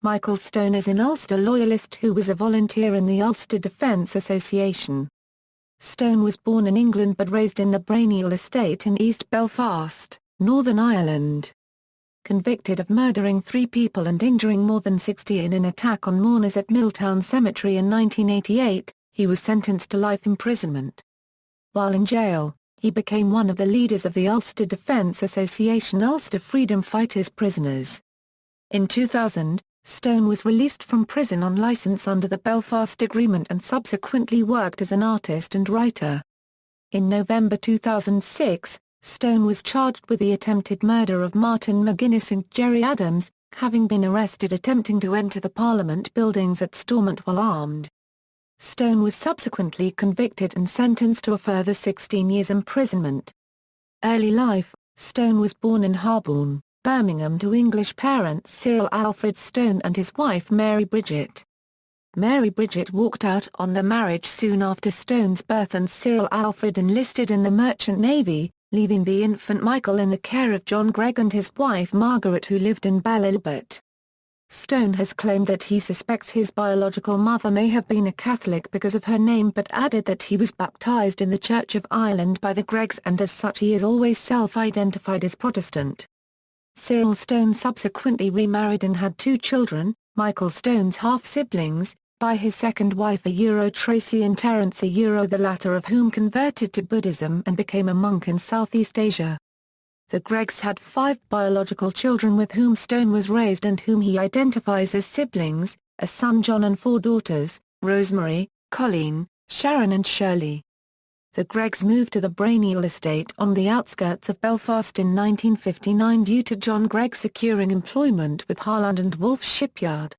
Michael Stone is an Ulster loyalist who was a volunteer in the Ulster Defence Association. Stone was born in England but raised in the Braniel estate in East Belfast, Northern Ireland. Convicted of murdering 3 people and injuring more than 60 in an attack on mourners at Milltown Cemetery in 1988, he was sentenced to life imprisonment. While in jail, he became one of the leaders of the Ulster Defence Association Ulster Freedom Fighters prisoners. In 2000, Stone was released from prison on licence under the Belfast Agreement and subsequently worked as an artist and writer. In November 2006, Stone was charged with the attempted murder of Martin McGuinness and Gerry Adams, having been arrested attempting to enter the Parliament buildings at Stormont while armed. Stone was subsequently convicted and sentenced to a further 16 years imprisonment. Early life: Stone was born in Harborne, Birmingham to English parents Cyril Alfred Stone and his wife Mary Bridget. Mary Bridget walked out on the marriage soon after Stone's birth and Cyril Alfred enlisted in the Merchant Navy, leaving the infant Michael in the care of John Gregg and his wife Margaret who lived in Ballyalbert. Stone has claimed that he suspects his biological mother may have been a Catholic because of her name but added that he was baptised in the Church of Ireland by the Greggs and as such he is always self-identified as Protestant. Cyril Stone subsequently remarried and had 2 children, Michael Stone's half-siblings, by his second wife Tracy and Terence the latter of whom converted to Buddhism and became a monk in Southeast Asia. The Greggs had 5 biological children with whom Stone was raised and whom he identifies as siblings, a son John and 4 daughters, Rosemary, Colleen, Sharon and Shirley. The Greggs moved to the Braniel estate on the outskirts of Belfast in 1959 due to John Gregg securing employment with Harland and Wolff Shipyard.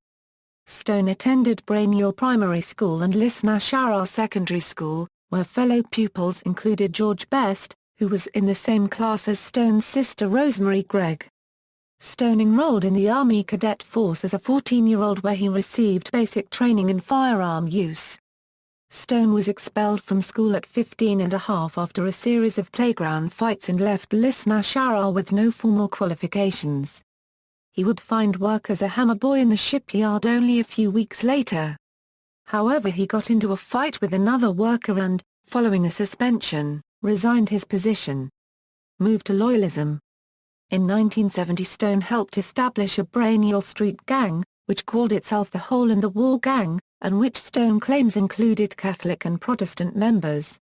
Stone attended Braniel Primary School and Lisnashara Secondary School, where fellow pupils included George Best, who was in the same class as Stone's sister Rosemary Gregg. Stone enrolled in the Army Cadet Force as a 14-year-old where he received basic training in firearm use. Stone was expelled from school at 15 and a half after a series of playground fights and left Lisnashara with no formal qualifications. He would find work as a hammer boy in the shipyard only a few weeks later. However, he got into a fight with another worker and, following a suspension, resigned his position. Moved to loyalism. In 1970 Stone helped establish a Braniel Street gang, which called itself the Hole in the Wall Gang, and which Stone claims included Catholic and Protestant members.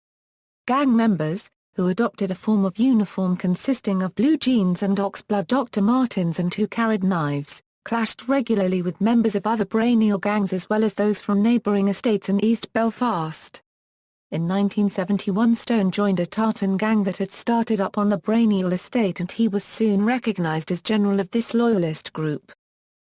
Gang members, who adopted a form of uniform consisting of blue jeans and oxblood Dr. Martens and who carried knives, clashed regularly with members of other Braniel gangs as well as those from neighbouring estates in East Belfast. In 1971 Stone joined a tartan gang that had started up on the Braniel estate and he was soon recognised as general of this loyalist group.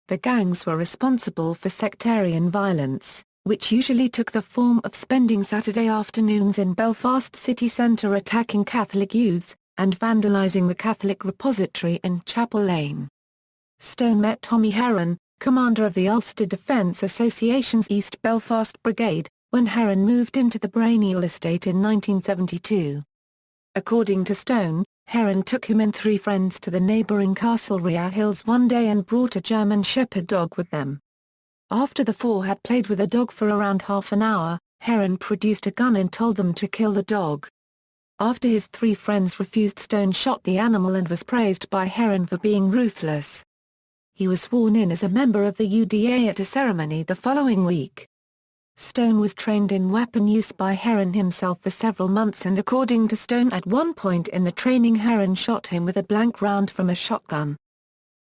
The gangs were responsible for sectarian violence, which usually took the form of spending Saturday afternoons in Belfast city centre attacking Catholic youths, and vandalising the Catholic repository in Chapel Lane. Stone met Tommy Heron, commander of the Ulster Defence Association's East Belfast Brigade, when Heron moved into the Braniel estate in 1972. According to Stone, Heron took him and 3 friends to the neighbouring Castlereagh Hills one day and brought a German Shepherd dog with them. After the 4 had played with the dog for around half an hour, Heron produced a gun and told them to kill the dog. After his 3 friends refused, Stone shot the animal and was praised by Heron for being ruthless. He was sworn in as a member of the UDA at a ceremony the following week. Stone was trained in weapon use by Heron himself for several months and according to Stone at one point in the training Heron shot him with a blank round from a shotgun.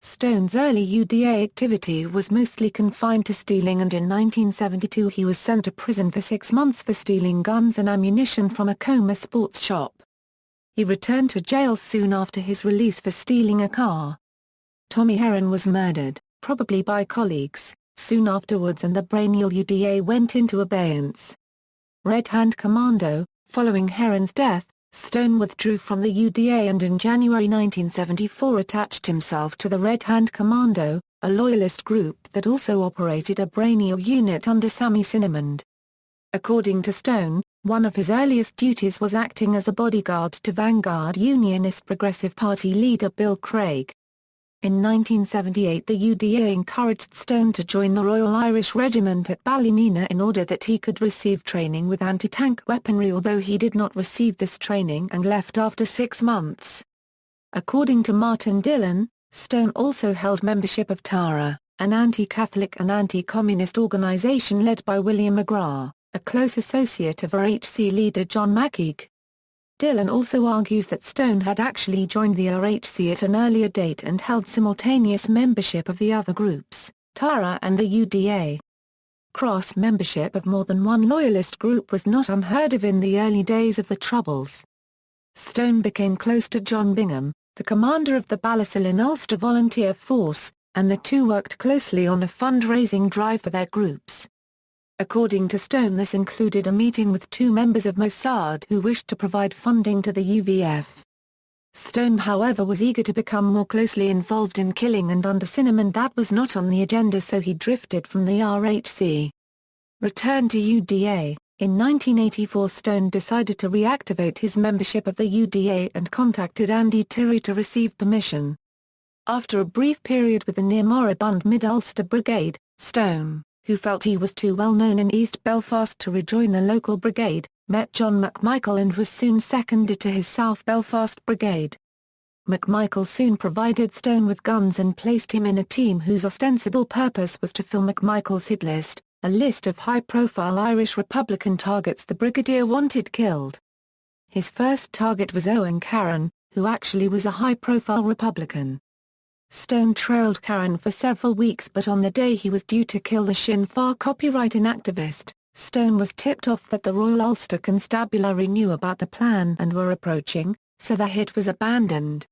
Stone's early UDA activity was mostly confined to stealing and in 1972 he was sent to prison for 6 months for stealing guns and ammunition from a Coma sports shop. He returned to jail soon after his release for stealing a car. Tommy Heron was murdered, probably by colleagues, soon afterwards and the Braniel UDA went into abeyance. Red Hand Commando. Following Heron's death, Stone withdrew from the UDA and in January 1974 attached himself to the Red Hand Commando, a loyalist group that also operated a Braniel unit under Sammy Cinnamond. According to Stone, one of his earliest duties was acting as a bodyguard to Vanguard Unionist Progressive Party leader Bill Craig. In 1978 the UDA encouraged Stone to join the Royal Irish Regiment at Ballymena in order that he could receive training with anti-tank weaponry, although he did not receive this training and left after 6 months. According to Martin Dillon, Stone also held membership of Tara, an anti-Catholic and anti-communist organisation led by William McGrath, a close associate of RHC leader John McKeag. Dillon also argues that Stone had actually joined the RHC at an earlier date and held simultaneous membership of the other groups, Tara and the UDA. Cross-membership of more than one loyalist group was not unheard of in the early days of the Troubles. Stone became close to John Bingham, the commander of the Ballyslin Ulster Volunteer Force, and the two worked closely on a fundraising drive for their groups. According to Stone, this included a meeting with 2 members of Mossad who wished to provide funding to the UVF. Stone, however, was eager to become more closely involved in killing, and under Cinnamon that was not on the agenda, so he drifted from the RHC. Returned to UDA. In 1984 Stone decided to reactivate his membership of the UDA and contacted Andy Tirry to receive permission. After a brief period with the near-moribund Mid-Ulster Brigade, Stone, who felt he was too well known in East Belfast to rejoin the local brigade, met John McMichael and was soon seconded to his South Belfast Brigade. McMichael soon provided Stone with guns and placed him in a team whose ostensible purpose was to fill McMichael's hit list, a list of high-profile Irish Republican targets the brigadier wanted killed. His first target was Owen Carron, who actually was a high-profile Republican. Stone trailed Carron for several weeks, but on the day he was due to kill the Sinn Féin copyright activist, Stone was tipped off that the Royal Ulster Constabulary knew about the plan and were approaching, so the hit was abandoned.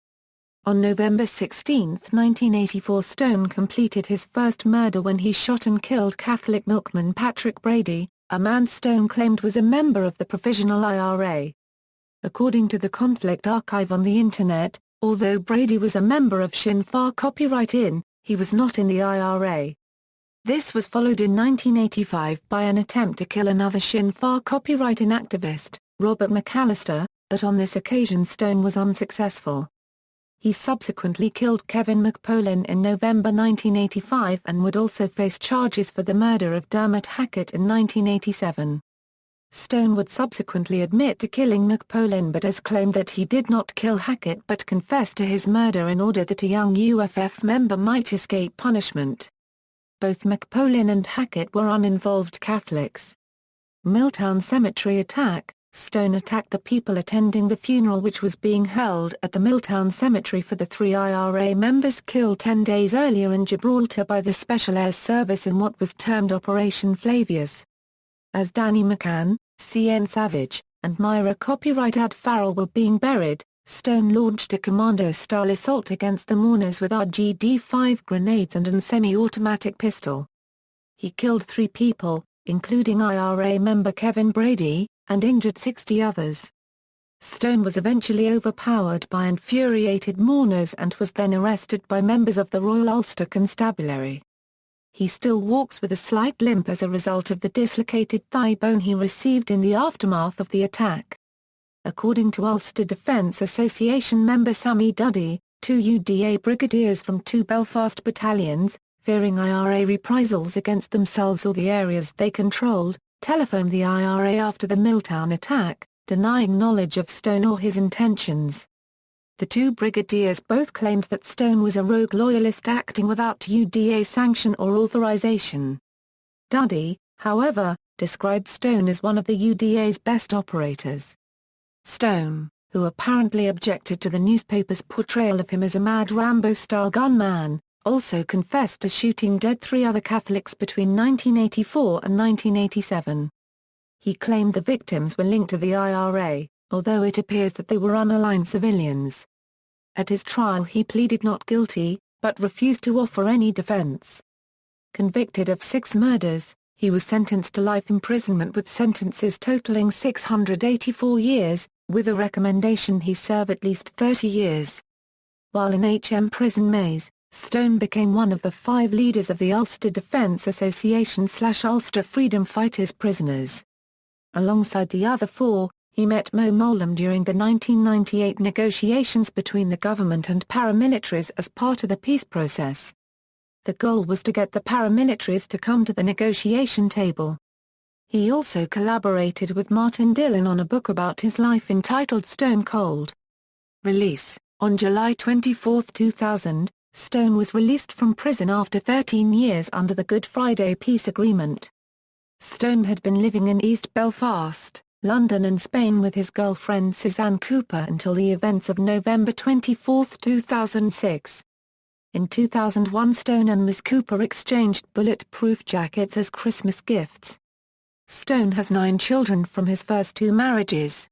On November 16, 1984, Stone completed his first murder when he shot and killed Catholic milkman Patrick Brady, a man Stone claimed was a member of the Provisional IRA. According to the Conflict Archive on the Internet, although Brady was a member of Sinn Féin Copyright In, he was not in the IRA. This was followed in 1985 by an attempt to kill another Sinn Féin Copyright In activist, Robert McAllister, but on this occasion Stone was unsuccessful. He subsequently killed Kevin McPolin in November 1985 and would also face charges for the murder of Dermot Hackett in 1987. Stone would subsequently admit to killing McPolin but has claimed that he did not kill Hackett but confessed to his murder in order that a young UFF member might escape punishment. Both McPolin and Hackett were uninvolved Catholics. Miltown Cemetery attack. Stone attacked the people attending the funeral which was being held at the Milltown Cemetery for the 3 IRA members killed 10 days earlier in Gibraltar by the Special Air Service in what was termed Operation Flavius. As Danny McCann, C.N. Savage, and Myra Copyright Ad Farrell were being buried, Stone launched a commando-style assault against the mourners with RGD-5 grenades and a semi-automatic pistol. He killed 3 people, including IRA member Kevin Brady, and injured 60 others. Stone was eventually overpowered by infuriated mourners and was then arrested by members of the Royal Ulster Constabulary. He still walks with a slight limp as a result of the dislocated thigh bone he received in the aftermath of the attack. According to Ulster Defence Association member Sammy Duddy, 2 UDA brigadiers from 2 Belfast battalions, fearing IRA reprisals against themselves or the areas they controlled, telephoned the IRA after the Milltown attack, denying knowledge of Stone or his intentions. The 2 brigadiers both claimed that Stone was a rogue loyalist acting without UDA sanction or authorization. Duddy, however, described Stone as one of the UDA's best operators. Stone, who apparently objected to the newspaper's portrayal of him as a mad Rambo-style gunman, also confessed to shooting dead 3 other Catholics between 1984 and 1987. He claimed the victims were linked to the IRA, although it appears that they were unaligned civilians. At his trial he pleaded not guilty, but refused to offer any defense. Convicted of 6 murders, he was sentenced to life imprisonment with sentences totaling 684 years, with a recommendation he serve at least 30 years. While in HM prison Maze, Stone became one of the 5 leaders of the Ulster Defence Association / Ulster Freedom Fighters prisoners. Alongside the other 4, He met Mo Mowlam during the 1998 negotiations between the government and paramilitaries as part of the peace process. The goal was to get the paramilitaries to come to the negotiation table. He also collaborated with Martin Dillon on a book about his life entitled Stone Cold. Release: on July 24, 2000, Stone was released from prison after 13 years under the Good Friday Peace Agreement. Stone had been living in East Belfast, London and Spain with his girlfriend Suzanne Cooper until the events of November 24, 2006. In 2001, Stone and Ms. Cooper exchanged bulletproof jackets as Christmas gifts. Stone has 9 children from his first 2 marriages.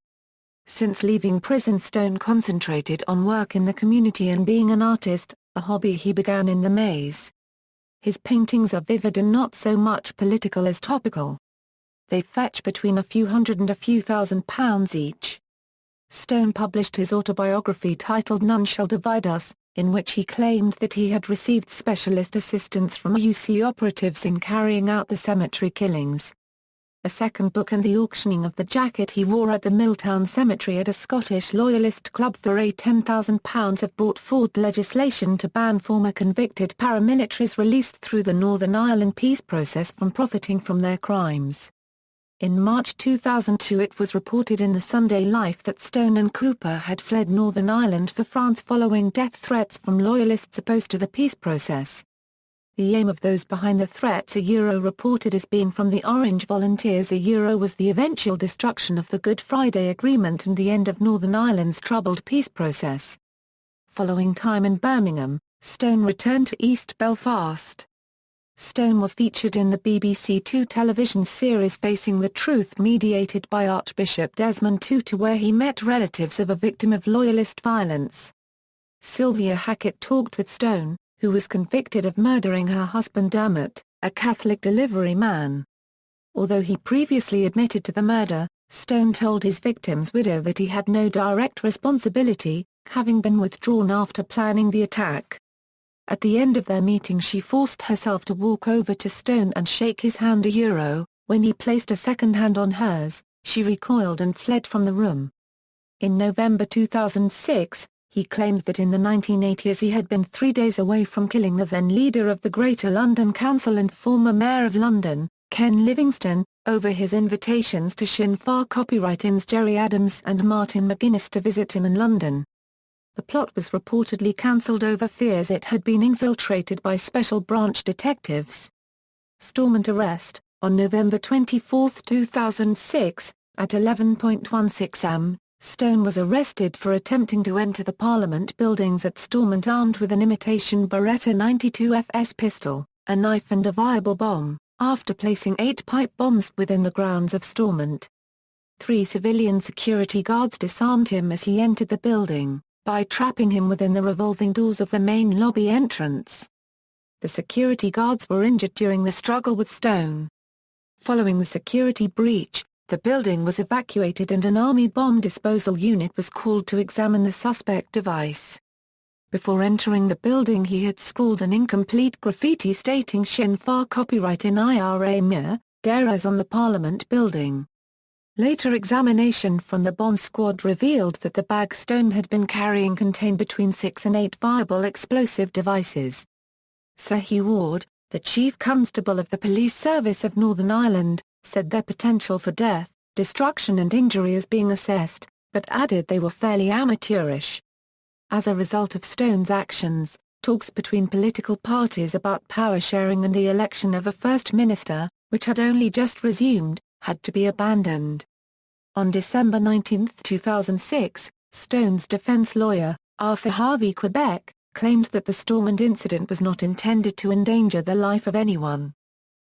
Since leaving prison, Stone concentrated on work in the community and being an artist, a hobby he began in the maze. His paintings are vivid and not so much political as topical. They fetch between a few hundred and a few £1,000 each. Stone published his autobiography titled None Shall Divide Us, in which he claimed that he had received specialist assistance from UC operatives in carrying out the cemetery killings. A second book and the auctioning of the jacket he wore at the Miltown Cemetery at a Scottish loyalist club for £10,000 have brought forward legislation to ban former convicted paramilitaries released through the Northern Ireland peace process from profiting from their crimes. In March 2002, it was reported in the Sunday Life that Stone and Cooper had fled Northern Ireland for France following death threats from loyalists opposed to the peace process. The aim of those behind the threats reported as being from the Orange Volunteers was the eventual destruction of the Good Friday Agreement and the end of Northern Ireland's troubled peace process. Following time in Birmingham, Stone returned to East Belfast. Stone was featured in the BBC Two television series Facing the Truth, mediated by Archbishop Desmond Tutu, where he met relatives of a victim of loyalist violence. Sylvia Hackett talked with Stone, who was convicted of murdering her husband Dermot, a Catholic delivery man. Although he previously admitted to the murder, Stone told his victim's widow that he had no direct responsibility, having been withdrawn after planning the attack. At the end of their meeting, she forced herself to walk over to Stone and shake his hand. When he placed a second hand on hers, she recoiled and fled from the room. In November 2006, he claimed that in the 1980s he had been 3 days away from killing the then leader of the Greater London Council and former Mayor of London, Ken Livingstone, over his invitations to Sinn Féin copyright-ins Gerry Adams and Martin McGuinness to visit him in London. The plot was reportedly cancelled over fears it had been infiltrated by Special Branch detectives. Stormont arrest: on November 24, 2006, at 11:16 am, Stone was arrested for attempting to enter the Parliament buildings at Stormont armed with an imitation Beretta 92 FS pistol, a knife and a viable bomb, after placing 8 pipe bombs within the grounds of Stormont. 3 civilian security guards disarmed him as he entered the building, by trapping him within the revolving doors of the main lobby entrance. The security guards were injured during the struggle with Stone. Following the security breach, the building was evacuated and an army bomb disposal unit was called to examine the suspect device. Before entering the building, he had scrawled an incomplete graffiti stating Sinn Féin copyright in IRA Mir, Daras on the Parliament building. Later examination from the bomb squad revealed that the bag Stone had been carrying contained between 6 and 8 viable explosive devices. Sir Hugh Ward, the Chief Constable of the Police Service of Northern Ireland, said their potential for death, destruction and injury is being assessed, but added they were fairly amateurish. As a result of Stone's actions, talks between political parties about power sharing and the election of a First Minister, which had only just resumed, had to be abandoned. On December 19, 2006, Stone's defense lawyer, Arthur Harvey Quebec, claimed that the Stormont incident was not intended to endanger the life of anyone.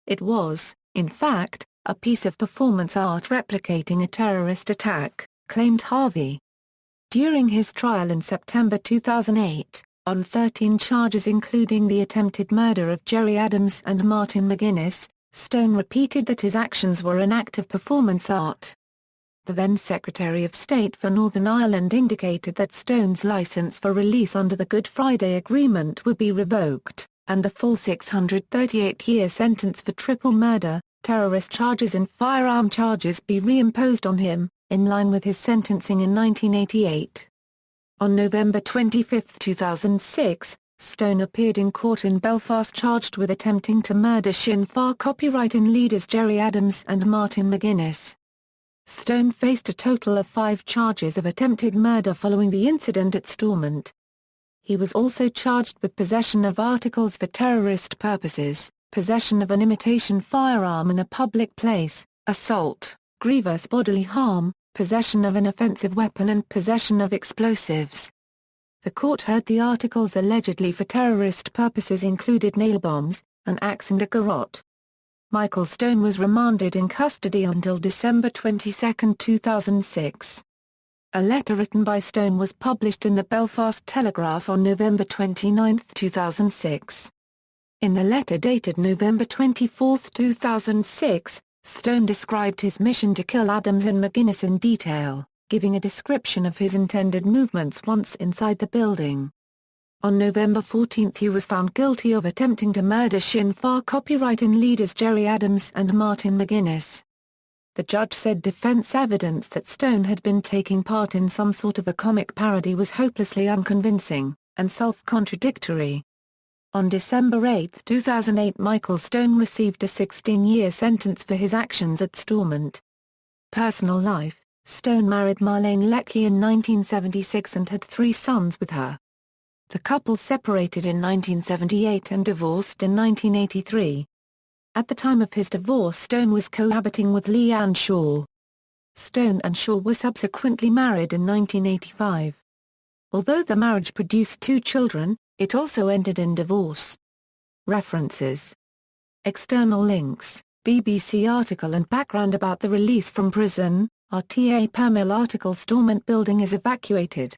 It was, in fact, a piece of performance art replicating a terrorist attack, claimed Harvey. During his trial in September 2008, on 13 charges including the attempted murder of Gerry Adams and Martin McGuinness, Stone repeated that his actions were an act of performance art. The then Secretary of State for Northern Ireland indicated that Stone's licence for release under the Good Friday Agreement would be revoked, and the full 638-year sentence for triple murder, terrorist charges and firearm charges be reimposed on him, in line with his sentencing in 1988. On November 25, 2006, Stone appeared in court in Belfast charged with attempting to murder Sinn Féin copyright-in leaders Gerry Adams and Martin McGuinness. Stone faced a total of 5 charges of attempted murder following the incident at Stormont. He was also charged with possession of articles for terrorist purposes, possession of an imitation firearm in a public place, assault, grievous bodily harm, possession of an offensive weapon and possession of explosives. The court heard the articles allegedly for terrorist purposes included nail bombs, an axe and a garrote. Michael Stone was remanded in custody until December 22, 2006. A letter written by Stone was published in the Belfast Telegraph on November 29, 2006. In the letter dated November 24, 2006, Stone described his mission to kill Adams and McGuinness in detail, giving a description of his intended movements once inside the building. On November 14 he was found guilty of attempting to murder Sinn Féin copyright-in leaders Gerry Adams and Martin McGuinness. The judge said defense evidence that Stone had been taking part in some sort of a comic parody was hopelessly unconvincing, and self-contradictory. On December 8, 2008 Michael Stone received a 16-year sentence for his actions at Stormont. Personal life: Stone married Marlene Leckie in 1976 and had 3 sons with her. The couple separated in 1978 and divorced in 1983. At the time of his divorce Stone was cohabiting with Leanne Shaw. Stone and Shaw were subsequently married in 1985. Although the marriage produced 2 children, it also ended in divorce. References. External links: BBC article and background about the release from prison, RTA Paramilitary article Stormont building is evacuated.